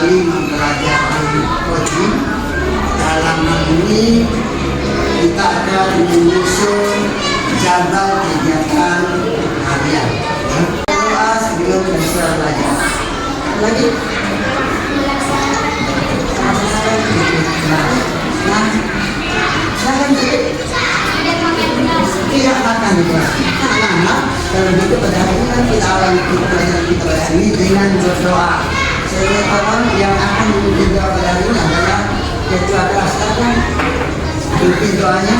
kembali mempelajari coding. Dalam hal ini kita akan menyusun jadwal kegiatan harian. Doa sebelum bisa belajar. Lagi. Nah, silakan tidak makan di kelas. Anak-anak, kalau begitu pada hari ini kan kita awali pelajaran kita ini dengan berdoa. Sehingga kawan yang akan memimpin doa pada hari ini adalah ketua kelas. Silakan pimpin doanya.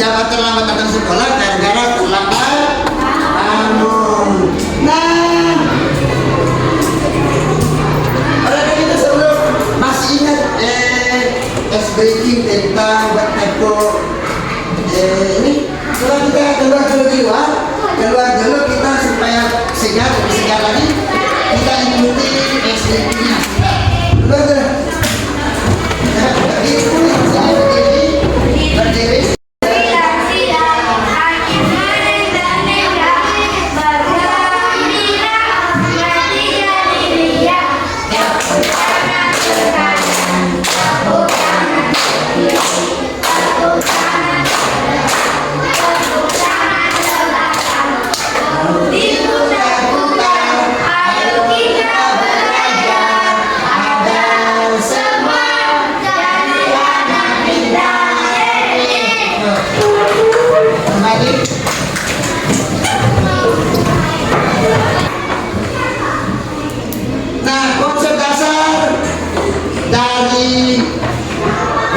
Jangan terlambat datang sekolah gara-gara terlambat bangun. Nah, oleh karena itu sebelum masih ingat ice breaking tentang buat typo ini, kalau kita keluar dulu kita supaya segar lebih segar lagi, kita ikuti ice breakingnya. Keluar dulu. Berdiri.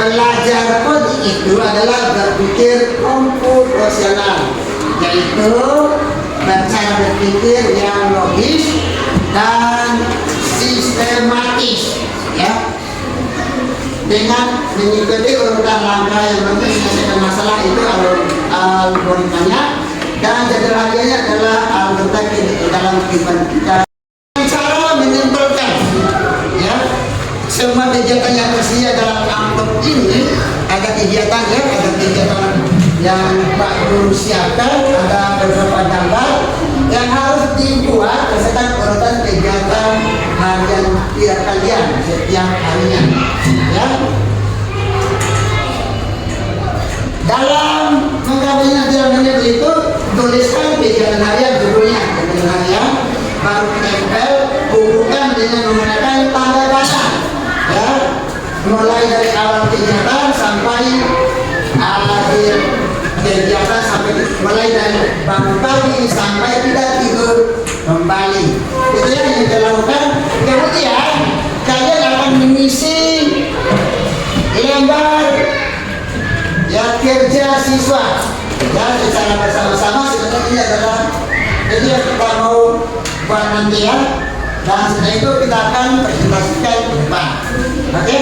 Belajar coding itu adalah berpikir komputasional, yaitu cara berpikir yang logis dan sistematis, ya, dengan mengikuti urutan langkah yang mampu menyelesaikan masalah itu algoritmanya, dan jadwal hariannya adalah algoritma dalam kehidupan kita. Cara menyimpulkan, ya, semua kegiatan yang tersedia dalam amplop ini ada kegiatan yang Pak Guru siapkan, ada beberapa gambar yang harus dibuat berdasarkan urutan kegiatan harian tiap kalian setiap harinya, ya. Dalam menggambarnya jawabannya itu tuliskan kegiatan harian judulnya, kegiatan harian, baru tempel, hubungkan dengan menggunakan tanda baca. Ya, mulai dari awal kegiatan sampai akhir kegiatan, mulai dari bangun pagi sampai tidak tidur kembali. Itu yang dilakukan. Kemudian kalian akan mengisi lembar ya kerja siswa. Ya, secara bersama-sama. Sebenarnya ini adalah jadi yang kita mau buat nanti, ya. Dan setelah itu kita akan presentasikan ke depan. Oke?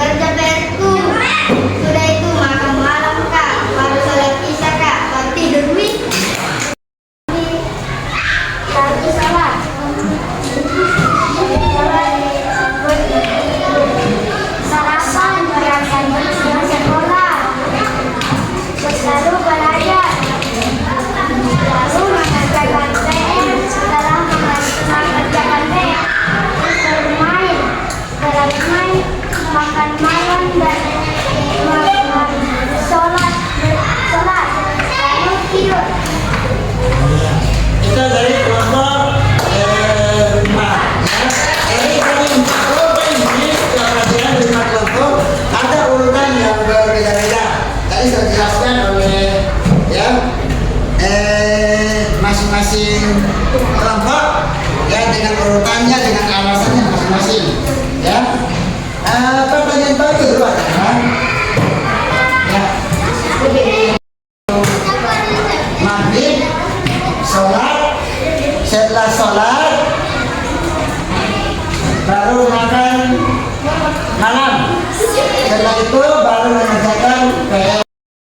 mengerja PR-ku. Sudah itu makan malam kak, baru sholat isya kak, baru tidur mi. Lagi sholat. Sarapan berangkat sekolah. Lalu belajar. Lalu mengerjakan PR. Setelah mengerjakan PR, bermain, makan malam dan sholat, lalu tidur. Kita dari kelompok 5 ya. Jadi dari 4 kelompok ini pelajaran 5 kelompok ada urutan yang berbeda-beda. Tadi sudah dijelaskan oleh ya masing-masing kelompok ya dengan urutannya, dengan alasannya masing-masing ya. Pertanyaan baru dulu adalah ya maghrib sholat, setelah sholat baru makan malam, setelah itu baru mengerjakan PR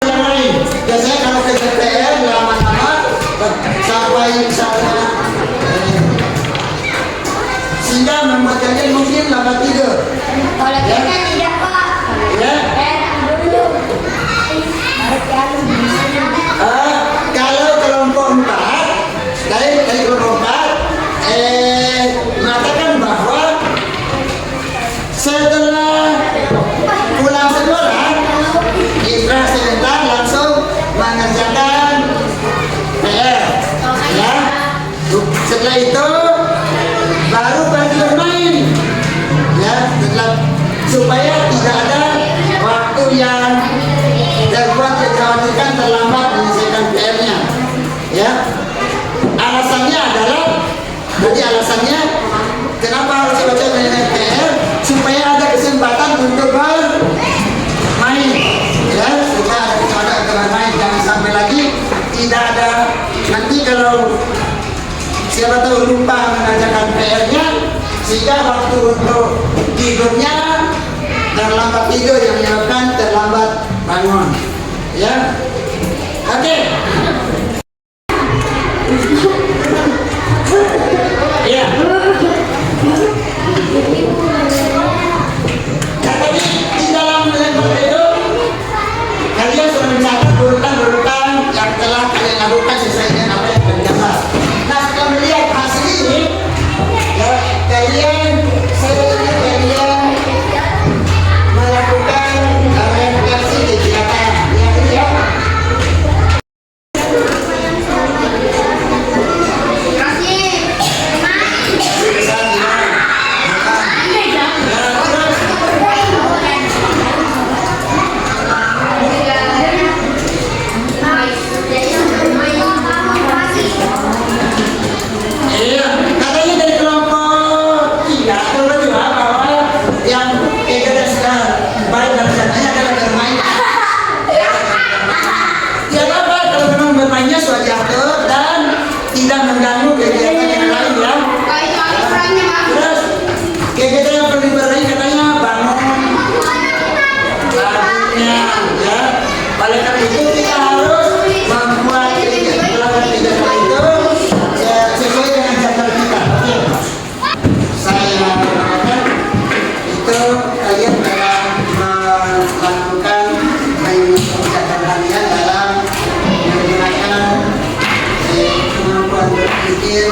yang lain. Biasanya kalau kerja PR lama-lama sampai misalnya sehingga membuat kalian mungkin lambat tidur. Kalau kita tidak pak, Ya. dulu. Kalau kelompok 4 dari kelompok 4 mengatakan bahwa setelah pulang sekolah istirahat sebentar langsung mengerjakan PR ya. Setelah itu baru pergi bermain ya, supaya tidak ada waktu yang terbuat dikhawatirkan terlambat menyelesaikan PR-nya ya. Alasannya adalah, jadi alasannya kenapa harus baca menyelesaikan PR, supaya ada kesempatan untuk bermain ya, supaya ada kesempatan untuk bermain. Jangan sampai lagi tidak ada, nanti kalau siapa tahu lupa mengerjakan PR-nya sehingga waktu untuk tidurnya terlambat tidur yang menyebabkan terlambat bangun ya. Oke. Ya. Jadi di dalam lempar itu kalian sudah mencatat urutan-urutan yang telah kalian lakukan sesuai dengan apa yang tergambar. Nah, setelah melihat hasil ini ya, kalian melakukan refleksi kegiatan ya, ini ya. Iya, katanya dari kelompok 3 kelompok 2 bahwa yang kegiatan sudah baik dan rencananya adalah bermain. Ya apa kalau memang bermainnya sudah diatur dan tidak mengganggu kegiatan yang lain ya. Terus kegiatan yang perlu bermain katanya bangun lagunya ya. Oleh karena itu kita harus membuat kegiatan itu sesuai dengan jadwal kita. Oke. Saya mengatakan itu kalian dalam melakukan kegiatan kalian dalam menggunakan kemampuan berpikir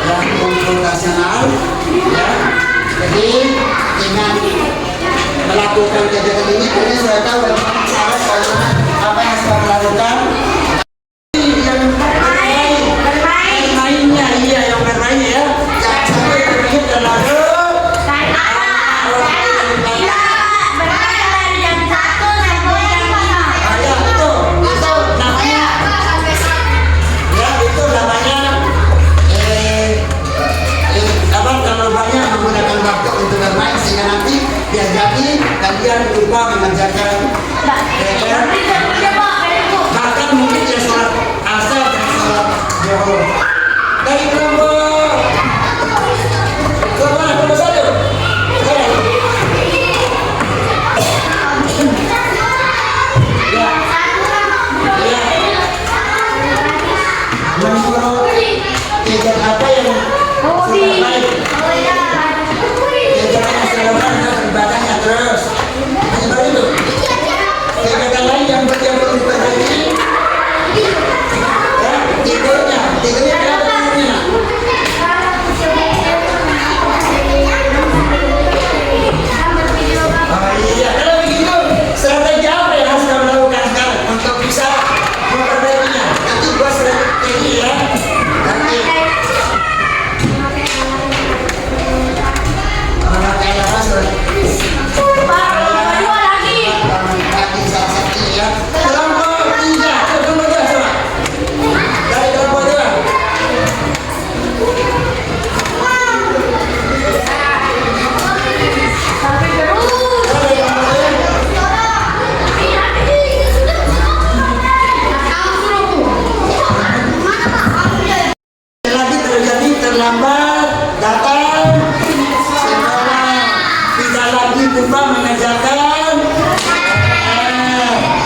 yang komputasional ya. Jadi dengan melakukan kegiatan ini kalian sudah tahu apa yang harus dilakukan. Yang bermainnya iya, yang bermain ya. Jangan sampai bermain terlalu kalian lupa mengerjakan PR, bahkan mungkin ya sholat asar dan sholat zuhur. Dari kelompok kelompok 1 lupa mengerjakan.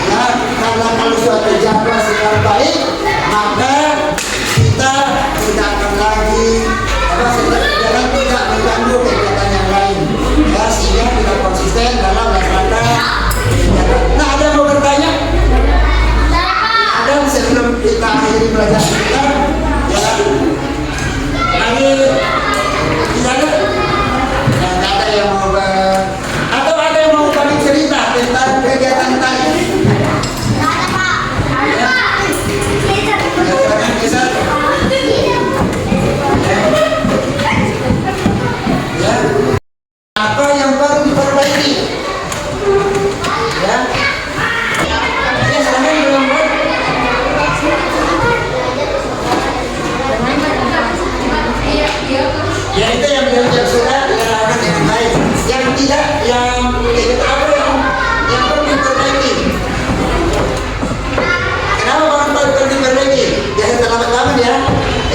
Ya, karena kalau suatu jadwal sedang baik, maka kita tidak akan lagi jangan tidak mengganggu kegiatan yang lain. Ya, sehingga tidak konsisten dalam melaksanakan kegiatan. Nah, ada yang mau bertanya? Ada sebelum kita akhiri belajar kita, ya, mari tidak ada. Ya, nggak ada yang mau atau ada yang mau kami cerita tentang kegiatan tadi? Apa yang perlu diperbaiki? Ya, ya sekarang belum buat. Ya itu yang sudah dilakukan dengan baik. Yang tidak, yang apa yang perlu diperbaiki? Kenapa perlu diperbaiki? Biasa terlambat ya.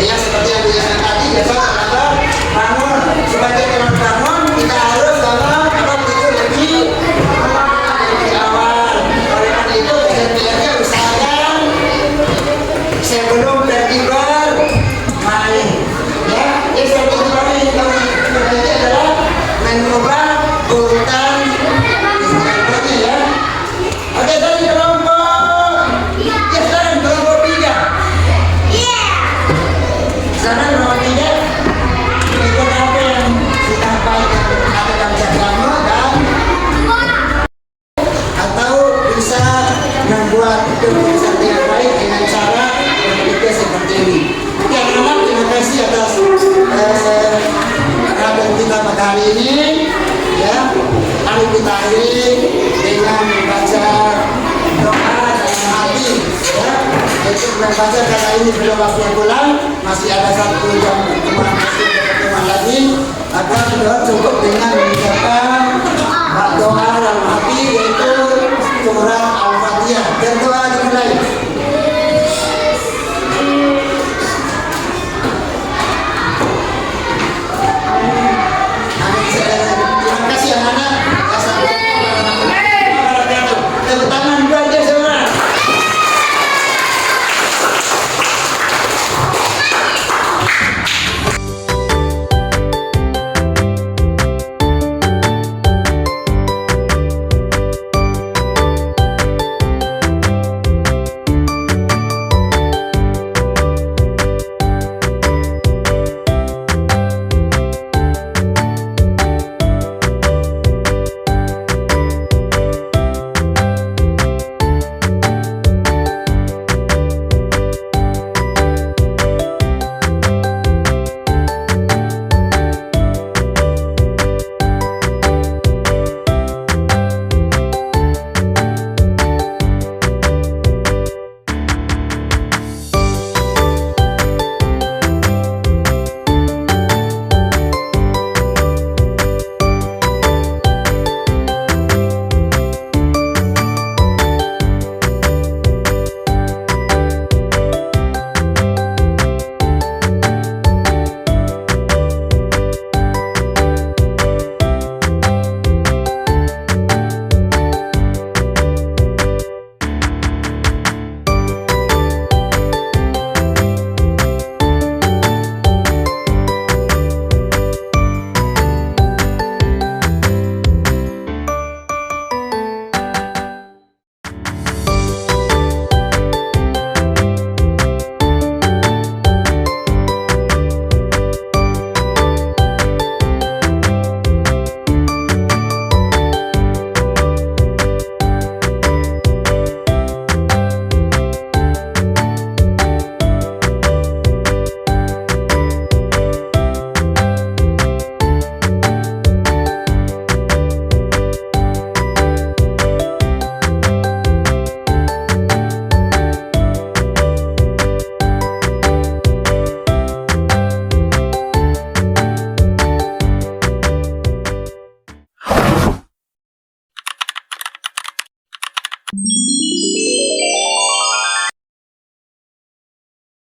Ya seperti yang biasa tadi, biasa terlambat bangun. Sebagai teman bangun, kita harus bangun tidur lebih awal. Oleh karena itu, saya usahakan sebelum tertidur main. Ya, strategi baru yang kami perbaiki adalah mengubah urutan kegiatannya ya. Oke, tadi kelompok. Ya, sekarang kelompok 3. Sekarang kelompok 3 ikut apa yang sudah baik yang ada dalam jadwalmu dan atau bisa membuat keputusan dengan baik dengan cara berpikir seperti ini. Oke, anak-anak, terima kasih atas perhatian kita pada hari ini. Ya, mari kita akhiri dengan membaca doa dalam hati. Ya, yaitu membaca karena ini belum waktu pulang, masih ada 1 jam pertemuan lagi. Agar sudah cukup dengan